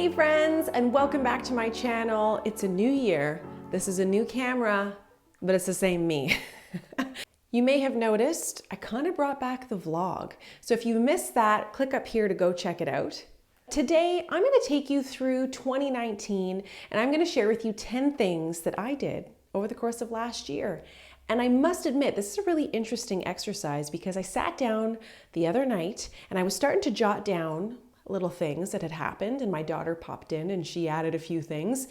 Hey friends, and welcome back to my channel. It's a new year. This is a new camera, but it's the same me. You may have noticed I kind of brought back the vlog. So if you missed that, click up here to go check it out. Today, I'm going to take you through 2019 and I'm going to share with you 10 things that I did over the course of last year. And I must admit, this is a really interesting exercise because I sat down the other night and I was starting to jot down little things that had happened, and my daughter popped in and she added a few things.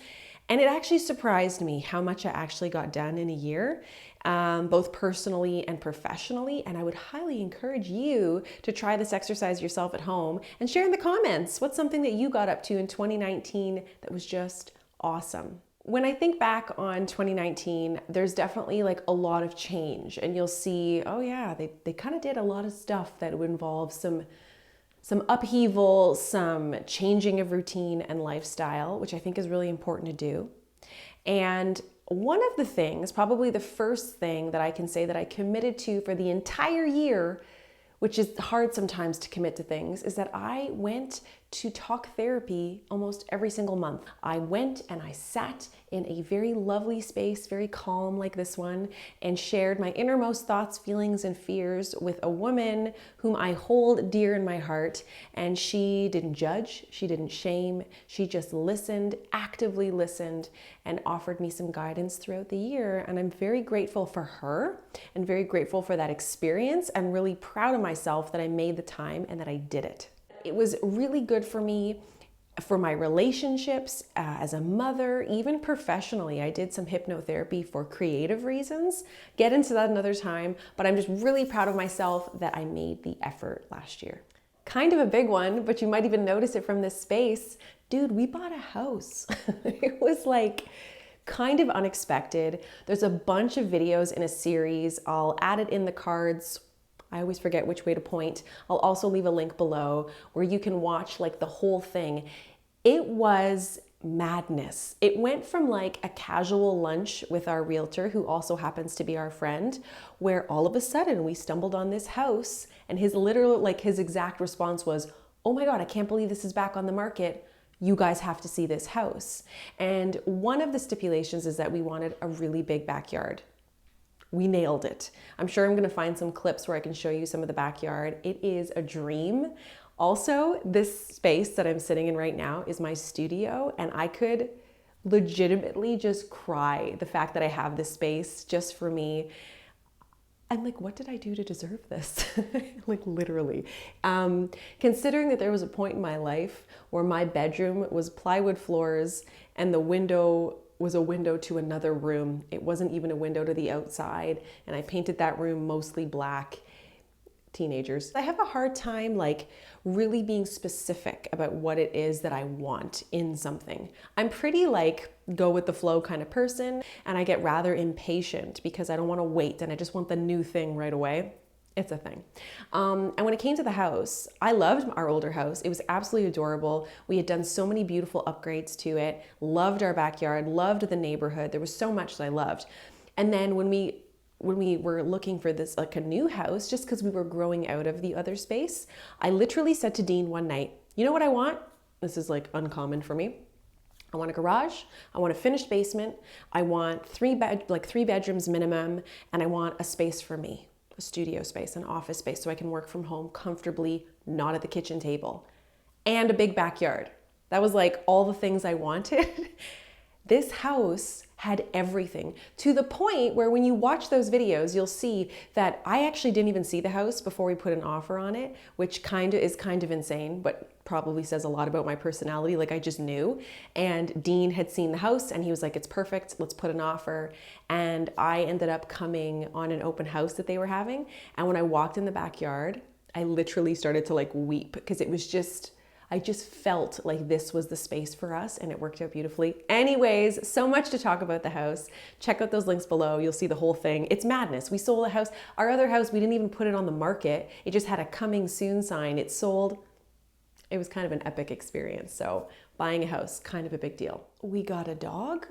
And it actually surprised me how much I actually got done in a year, both personally and professionally. And I would highly encourage you to try this exercise yourself at home and share in the comments what's something that you got up to in 2019 that was just awesome. When I think back on 2019, there's definitely like a lot of change, and you'll see, oh yeah, they kind of did a lot of stuff that would involve some upheaval, some changing of routine and lifestyle, which I think is really important to do. And one of the things, probably the first thing that I can say that I committed to for the entire year, which is hard sometimes to commit to things, is that I went to talk therapy almost every single month. I went and I sat in a very lovely space, very calm like this one, and shared my innermost thoughts, feelings, and fears with a woman whom I hold dear in my heart. And she didn't judge, she didn't shame, she just listened, actively listened, and offered me some guidance throughout the year. And I'm very grateful for her and very grateful for that experience. I'm really proud of myself that I made the time and that I did it. It was really good for me, for my relationships, as a mother, even professionally. I did some hypnotherapy for creative reasons. Get into that another time, but I'm just really proud of myself that I made the effort last year. Kind of a big one, but you might even notice it from this space. Dude, we bought a house. It was like kind of unexpected. There's a bunch of videos in a series. I'll add it in the cards. I always forget which way to point. I'll also leave a link below where you can watch like the whole thing. It was madness. It went from like a casual lunch with our realtor, who also happens to be our friend, where all of a sudden we stumbled on this house, and his exact response was, "Oh my God, I can't believe this is back on the market. You guys have to see this house." And one of the stipulations is that we wanted a really big backyard. We nailed it. I'm sure I'm gonna find some clips where I can show you some of the backyard. It is a dream. Also, this space that I'm sitting in right now is my studio, and I could legitimately just cry the fact that I have this space just for me. I'm like, what did I do to deserve this? Like literally. Considering that there was a point in my life where my bedroom was plywood floors and the window was a window to another room. It wasn't even a window to the outside. And I painted that room mostly black. Teenagers. I have a hard time like really being specific about what it is that I want in something. I'm pretty like go with the flow kind of person, and I get rather impatient because I don't want to wait and I just want the new thing right away. It's a thing. And when it came to the house, I loved our older house. It was absolutely adorable. We had done so many beautiful upgrades to it, loved our backyard, loved the neighborhood. There was so much that I loved. And then when we were looking for this, like a new house, just because we were growing out of the other space, I literally said to Dean one night, you know what I want? This is like uncommon for me. I want a garage, I want a finished basement, I want three bedrooms minimum, and I want a space for me. A studio space, an office space, so I can work from home comfortably, not at the kitchen table, and a big backyard. That was like all the things I wanted. This house had everything, to the point where when you watch those videos, you'll see that I actually didn't even see the house before we put an offer on it, which is kind of insane, but probably says a lot about my personality. Like I just knew. And Dean had seen the house and he was like, it's perfect, let's put an offer. And I ended up coming on an open house that they were having. And when I walked in the backyard, I literally started to like weep because I just felt like this was the space for us, and it worked out beautifully. Anyways, so much to talk about the house. Check out those links below. You'll see the whole thing. It's madness. We sold a house. Our other house, we didn't even put it on the market. It just had a coming soon sign. It sold. It was kind of an epic experience. So buying a house, kind of a big deal. We got a dog.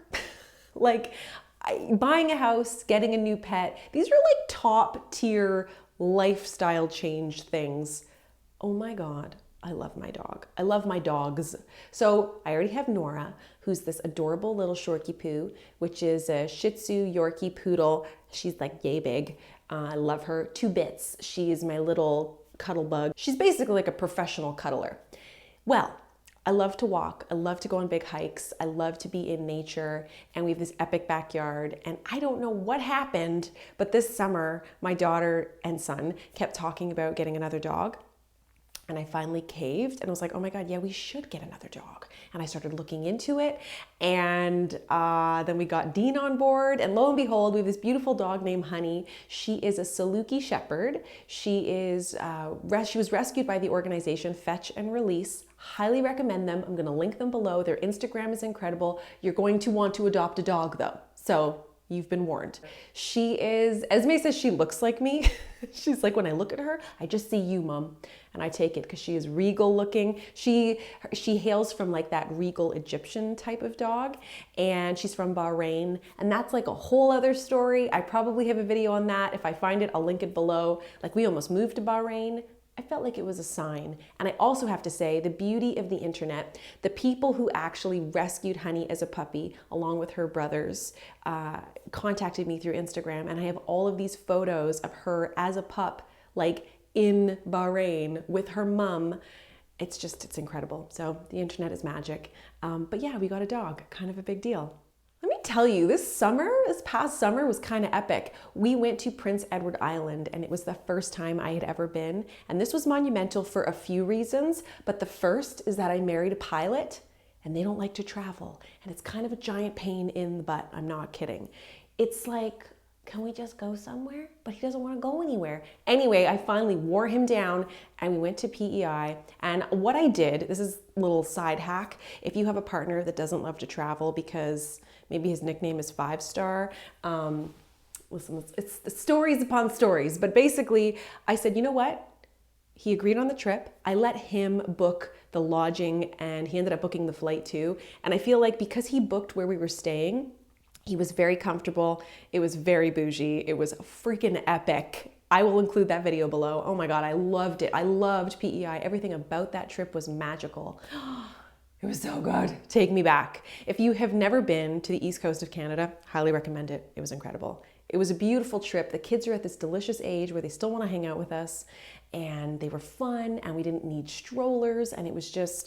Buying a house, getting a new pet. These are like top tier lifestyle change things. Oh my God. I love my dog. I love my dogs. So I already have Nora, who's this adorable little Shorty Poo, which is a Shih Tzu Yorkie Poodle. She's like yay big. I love her to bits. She is my little cuddle bug. She's basically like a professional cuddler. Well, I love to walk. I love to go on big hikes. I love to be in nature. And we have this epic backyard. And I don't know what happened, but this summer, my daughter and son kept talking about getting another dog. And I finally caved and I was like, oh my God, yeah, we should get another dog. And I started looking into it. And then we got Dean on board. And lo and behold, we have this beautiful dog named Honey. She is a Saluki Shepherd. She was rescued by the organization Fetch and Release. Highly recommend them. I'm going to link them below. Their Instagram is incredible. You're going to want to adopt a dog though. So you've been warned. She is, Esme says she looks like me. She's like, when I look at her, I just see you, Mom. And I take it because she is regal looking. She hails from like that regal Egyptian type of dog. And she's from Bahrain. And that's like a whole other story. I probably have a video on that. If I find it, I'll link it below. Like we almost moved to Bahrain. I felt like it was a sign. And I also have to say the beauty of the internet, the people who actually rescued Honey as a puppy along with her brothers contacted me through Instagram, and I have all of these photos of her as a pup, like in Bahrain with her mom. It's incredible. So the internet is magic. But yeah, we got a dog, kind of a big deal. Let me tell you, this past summer was kind of epic. We went to Prince Edward Island and it was the first time I had ever been. And this was monumental for a few reasons, but the first is that I married a pilot and they don't like to travel. And it's kind of a giant pain in the butt. I'm not kidding. It's like, can we just go somewhere? But he doesn't want to go anywhere. Anyway, I finally wore him down and we went to PEI. And what I did, this is a little side hack. If you have a partner that doesn't love to travel because maybe his nickname is 5-star, listen, it's stories upon stories. But basically, I said, you know what? He agreed on the trip. I let him book the lodging and he ended up booking the flight too. And I feel like because he booked where we were staying, he was very comfortable. It was very bougie. It was freaking epic. I will include that video below. Oh my God, I loved it. I loved PEI. Everything about that trip was magical. It was so good. Take me back. If you have never been to the East Coast of Canada, highly recommend it. It was incredible. It was a beautiful trip. The kids are at this delicious age where they still want to hang out with us, and they were fun, and we didn't need strollers, and it was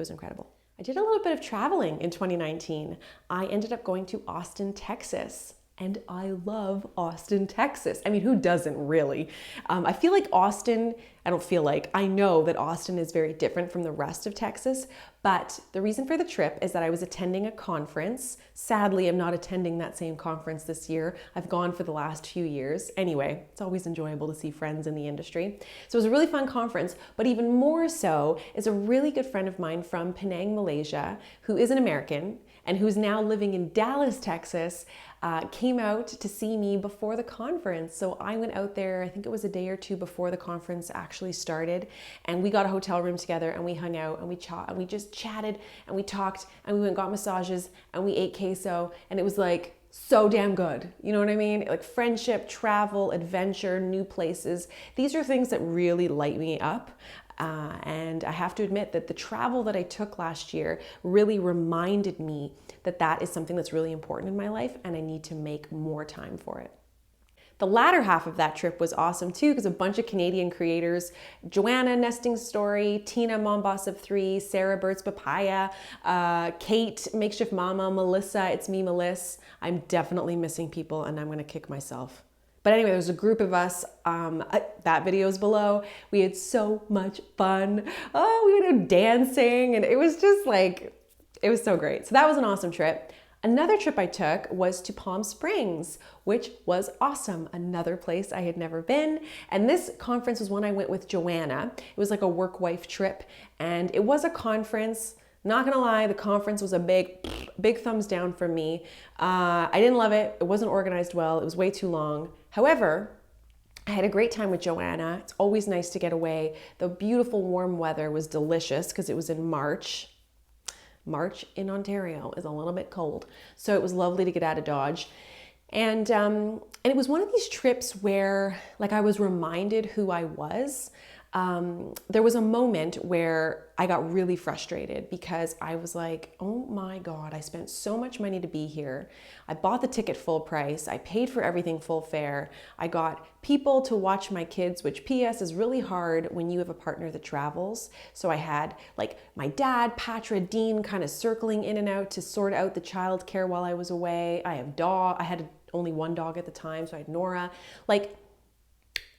incredible. I did a little bit of traveling in 2019. I ended up going to Austin, Texas. And I love Austin, Texas. I mean, who doesn't really? I feel like I know that Austin is very different from the rest of Texas, but the reason for the trip is that I was attending a conference. Sadly, I'm not attending that same conference this year. I've gone for the last few years. Anyway, it's always enjoyable to see friends in the industry. So it was a really fun conference, but even more so is a really good friend of mine from Penang, Malaysia, who is an American and who's now living in Dallas, Texas, came out to see me before the conference. So I went out there, I think it was a day or two before the conference actually started, and we got a hotel room together and we hung out and we just chatted and we talked and we went and got massages and we ate queso, and it was like so damn good. You know what I mean? Like friendship, travel, adventure, new places. These are things that really light me up. And I have to admit that the travel that I took last year really reminded me that that is something that's really important in my life and I need to make more time for it. The latter half of that trip was awesome too, because a bunch of Canadian creators, Joanna, Nesting Story, Tina, Mom Boss of 3, Sarah, Birds Papaya, Kate, Makeshift Mama, Melissa, it's me, Melissa. I'm definitely missing people and I'm gonna kick myself. But anyway, there was a group of us, that video is below. We had so much fun. Oh, we went out dancing and it was just like, it was so great. So that was an awesome trip. Another trip I took was to Palm Springs, which was awesome. Another place I had never been. And this conference was one I went with Joanna. It was like a work-wife trip. And it was a conference. Not gonna lie, the conference was a big thumbs down from me. I didn't love it. It wasn't organized well. It was way too long. However, I had a great time with Joanna. It's always nice to get away. The beautiful warm weather was delicious because it was in March. March in Ontario is a little bit cold. So it was lovely to get out of Dodge. And it was one of these trips where like I was reminded who I was. there was a moment where I got really frustrated because I was like, oh my God, I spent so much money to be here. I bought the ticket full price. I paid for everything full fare. I got people to watch my kids, which PS is really hard when you have a partner that travels. So I had like my dad, Patra, Dean kind of circling in and out to sort out the childcare while I was away. I had only one dog at the time, so I had Nora. Like,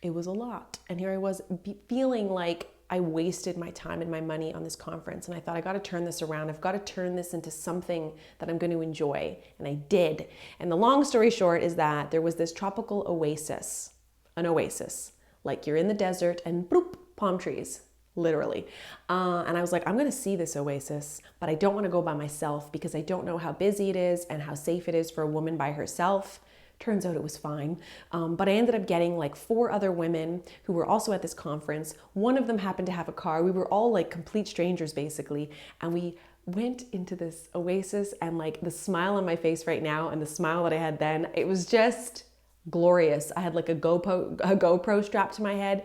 it was a lot. And here I was feeling like I wasted my time and my money on this conference. And I thought, I got to turn this around. I've got to turn this into something that I'm going to enjoy. And I did. And the long story short is that there was this tropical oasis, an oasis, like you're in the desert and bloop, palm trees, literally. And I was like, I'm going to see this oasis, but I don't want to go by myself because I don't know how busy it is and how safe it is for a woman by herself. Turns out it was fine. But I ended up getting like 4 other women who were also at this conference. One of them happened to have a car. We were all like complete strangers basically. And we went into this oasis, and like the smile on my face right now and the smile that I had then, it was just glorious. I had like a GoPro strapped to my head.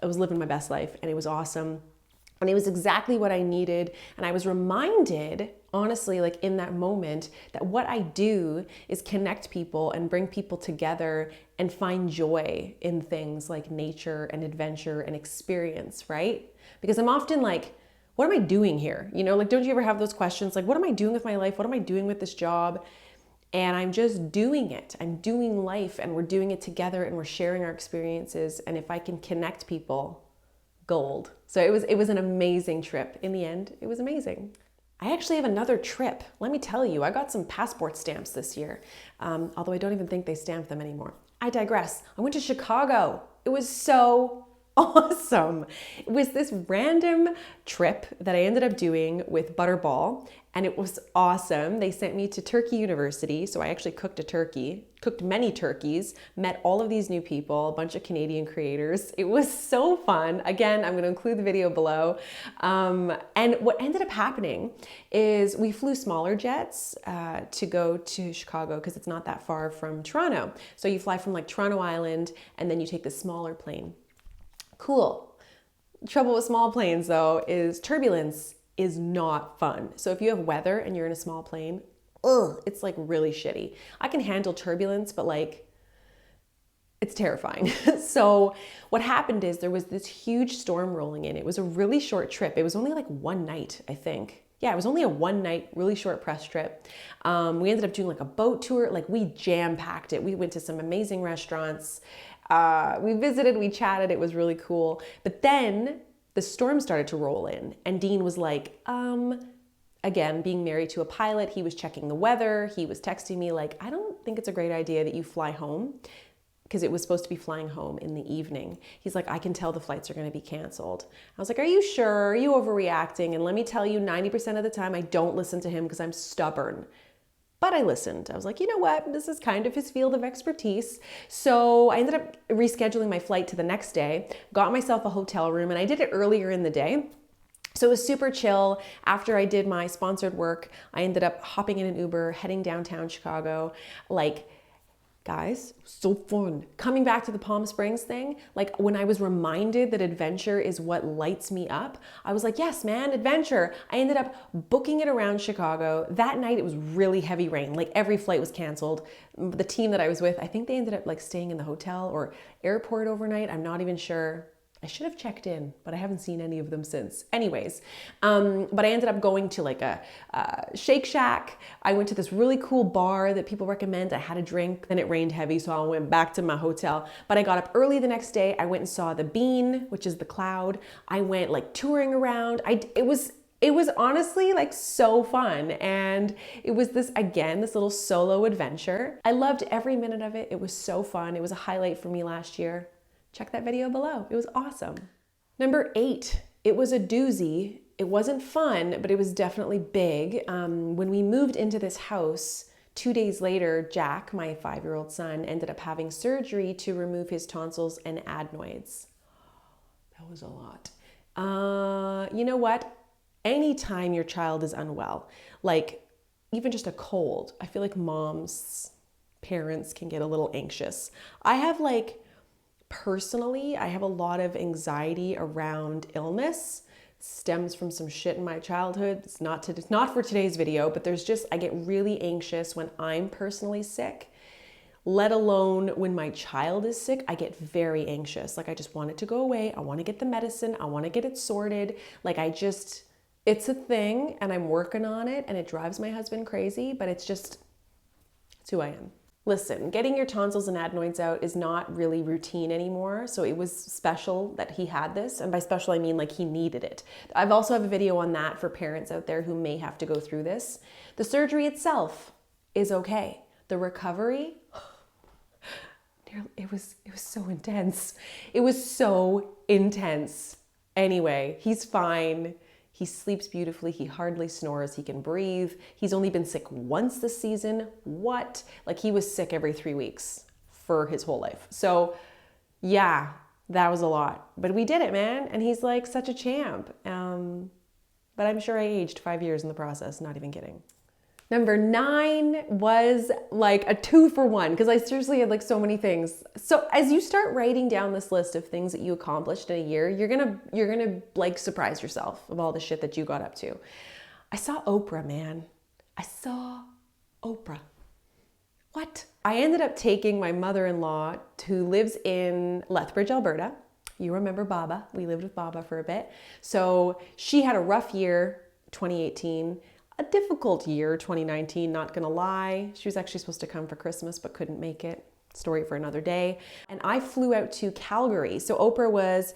I was living my best life and it was awesome. And it was exactly what I needed. And I was reminded, honestly, like in that moment, that what I do is connect people and bring people together and find joy in things like nature and adventure and experience, right? Because I'm often like, what am I doing here? You know, like, don't you ever have those questions? Like, what am I doing with my life? What am I doing with this job? And I'm just doing it. I'm doing life, and we're doing it together, and we're sharing our experiences. And if I can connect people, gold. So it was an amazing trip. In the end, it was amazing. I actually have another trip. Let me tell you, I got some passport stamps this year, although I don't even think they stamp them anymore. I digress. I went to Chicago. It was so awesome. It was this random trip that I ended up doing with Butterball, and it was awesome. They sent me to Turkey University, so I actually cooked a turkey, cooked many turkeys, met all of these new people, a bunch of Canadian creators. It was so fun. Again, I'm going to include the video below. And what ended up happening is we flew smaller jets to go to Chicago because it's not that far from Toronto. So you fly from like Toronto Island, and then you take the smaller plane. Cool. Trouble with small planes though is turbulence is not fun. So if you have weather and you're in a small plane, it's like really shitty. I can handle turbulence, but like it's terrifying. So what happened is there was this huge storm rolling in. It was a really short trip. It was only like one night, I think. Yeah, it was only a one night, really short press trip. We ended up doing like a boat tour. Like we jam-packed it. We went to some amazing restaurants. We visited, we chatted, it was really cool. But then the storm started to roll in, and Dean was like, again, being married to a pilot, he was checking the weather. He was texting me like, I don't think it's a great idea that you fly home, because it was supposed to be flying home in the evening. He's like, I can tell the flights are going to be canceled. I was like, are you sure? Are you overreacting? And let me tell you, 90% of the time I don't listen to him because I'm stubborn. But I listened. I was like, you know what? This is kind of his field of expertise. So I ended up rescheduling my flight to the next day, got myself a hotel room, and I did it earlier in the day. So it was super chill. After I did my sponsored work, I ended up hopping in an Uber, heading downtown Chicago. Like, guys, so fun. Coming back to the Palm Springs thing, like when I was reminded that adventure is what lights me up, I was like, yes, man, adventure. I ended up booking it around Chicago. That night it was really heavy rain. Like every flight was canceled. The team that I was with, I think they ended up like staying in the hotel or airport overnight. I'm not even sure. I should have checked in, but I haven't seen any of them since. Anyways, but I ended up going to like a Shake Shack. I went to this really cool bar that people recommend. I had a drink, then it rained heavy, so I went back to my hotel. But I got up early the next day. I went and saw the Bean, which is the cloud. I went like touring around. It was honestly like so fun. And it was this little solo adventure. I loved every minute of it. It was so fun. It was a highlight for me last year. Check that video below. It was awesome. Number 8, it was a doozy. It wasn't fun, but it was definitely big. When we moved into this house, 2 days later, Jack, my 5-year-old son, ended up having surgery to remove his tonsils and adenoids. That was a lot. You know what? Anytime your child is unwell, like even just a cold, I feel like parents can get a little anxious. I have like personally, I have a lot of anxiety around illness. Stems from some shit in my childhood. It's not for today's video, but I get really anxious when I'm personally sick, let alone when my child is sick. I get very anxious. Like, I just want it to go away. I want to get the medicine. I want to get it sorted. Like, it's a thing and I'm working on it, and it drives my husband crazy, but it's who I am. Listen, getting your tonsils and adenoids out is not really routine anymore. So it was special that he had this. And by special, I mean like he needed it. I've also have a video on that for parents out there who may have to go through this. The surgery itself is okay. The recovery, it was so intense. It was so intense. Anyway, he's fine. He sleeps beautifully. He hardly snores. He can breathe. He's only been sick once this season. What? Like, he was sick every 3 weeks for his whole life. So yeah, that was a lot, but we did it, man. And he's like such a champ. But I'm sure I aged 5 years in the process. Not even kidding. Number 9 was like a 2-for-1 because I seriously had like so many things. So as you start writing down this list of things that you accomplished in a year, you're gonna like surprise yourself of all the shit that you got up to. I saw Oprah, man. I saw Oprah. What? I ended up taking my mother-in-law who lives in Lethbridge, Alberta. You remember Baba. We lived with Baba for a bit. So she had a rough year, 2018. A difficult year, 2019, not gonna lie. She was actually supposed to come for Christmas, but couldn't make it. Story for another day. And I flew out to Calgary. So Oprah was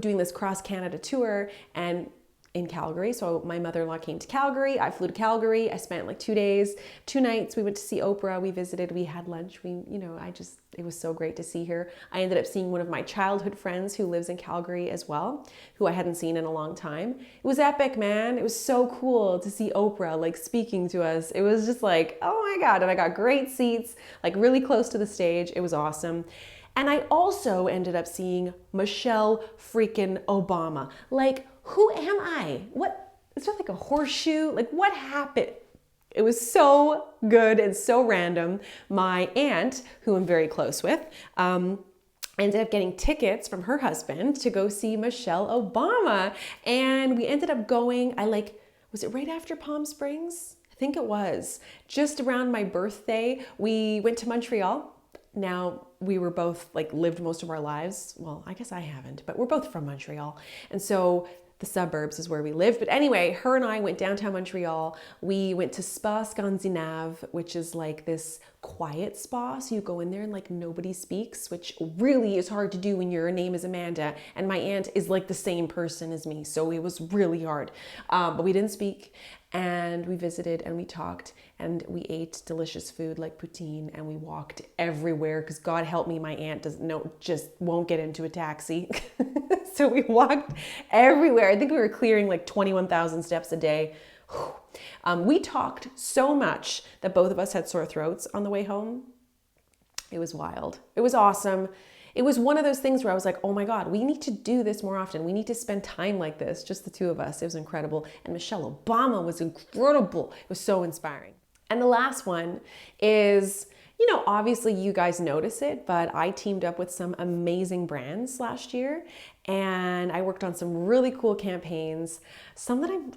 doing this cross-Canada tour and in Calgary. So my mother-in-law came to Calgary. I flew to Calgary. I spent like 2 days, 2 nights. We went to see Oprah. We visited, we had lunch. It was so great to see her. I ended up seeing one of my childhood friends who lives in Calgary as well, who I hadn't seen in a long time. It was epic, man. It was so cool to see Oprah like speaking to us. It was just like, oh my God. And I got great seats, like really close to the stage. It was awesome. And I also ended up seeing Michelle freaking Obama. Like, who am I? What? Is there like a horseshoe? Like, what happened? It was so good and so random. My aunt, who I'm very close with, ended up getting tickets from her husband to go see Michelle Obama. And we ended up going, was it right after Palm Springs? I think it was. Just around my birthday, we went to Montreal. Now, we were both lived most of our lives. Well, I guess I haven't, but we're both from Montreal. And so the suburbs is where we live. But anyway, her and I went downtown Montreal. We went to Spa Scandinave, which is like this quiet spa. So you go in there and nobody speaks, which really is hard to do when your name is Amanda. And my aunt is like the same person as me. So it was really hard. But we didn't speak. And we visited and we talked and we ate delicious food like poutine, and we walked everywhere because God help me, my aunt just won't get into a taxi. So we walked everywhere. I think we were clearing 21,000 steps a day. We talked so much that both of us had sore throats on the way home. It was wild. It was awesome. It was one of those things where I was like, oh my God, we need to do this more often. We need to spend time like this, just the two of us. It was incredible. And Michelle Obama was incredible. It was so inspiring. And the last one is, obviously you guys notice it, but I teamed up with some amazing brands last year, and I worked on some really cool campaigns, some that I'm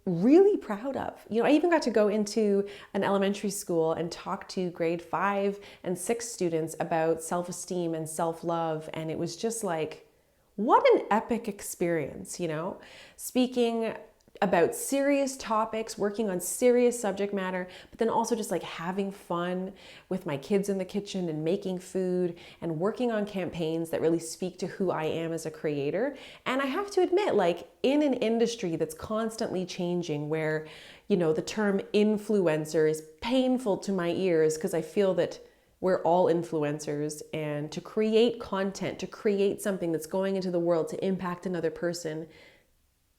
really proud of. I even got to go into an elementary school and talk to grade 5 and 6 students about self-esteem and self-love. And it was just what an epic experience, speaking about serious topics, working on serious subject matter, but then also just having fun with my kids in the kitchen and making food and working on campaigns that really speak to who I am as a creator. And I have to admit, in an industry that's constantly changing, where, the term influencer is painful to my ears because I feel that we're all influencers, and to create content, to create something that's going into the world to impact another person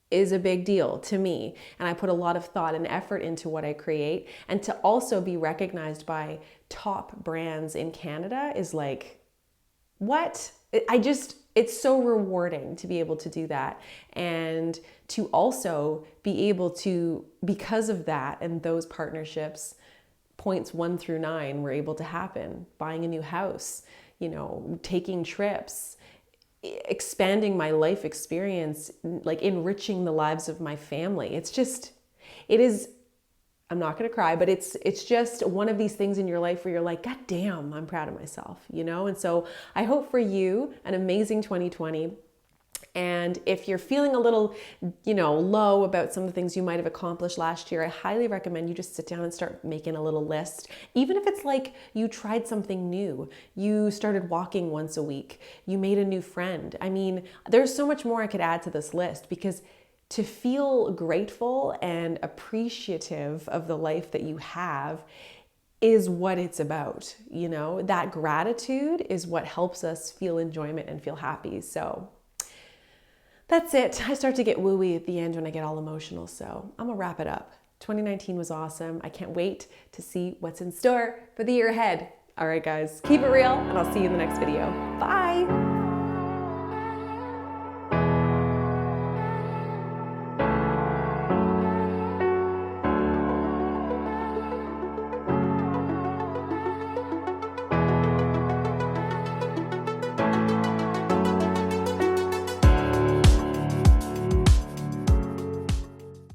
is a big deal to me. And I put a lot of thought and effort into what I create. And to also be recognized by top brands in Canada is what? It's so rewarding to be able to do that. And to also be able to, because of that and those partnerships, points 1 through 9 were able to happen. Buying a new house, you know, taking trips, expanding my life experience, like enriching the lives of my family. It is, I'm not going to cry, but it's just one of these things in your life where you're like, God damn, I'm proud of myself, you know? And so I hope for you an amazing 2020. And if you're feeling a little, you know, low about some of the things you might have accomplished last year, I highly recommend you just sit down and start making a little list. Even if it's like you tried something new, you started walking once a week, you made a new friend. I mean, there's so much more I could add to this list, because to feel grateful and appreciative of the life that you have is what it's about. You know, that gratitude is what helps us feel enjoyment and feel happy. So that's it. I start to get wooey at the end when I get all emotional, so I'm gonna wrap it up. 2019 was awesome. I can't wait to see what's in store for the year ahead. All right, guys, keep it real, and I'll see you in the next video. Bye.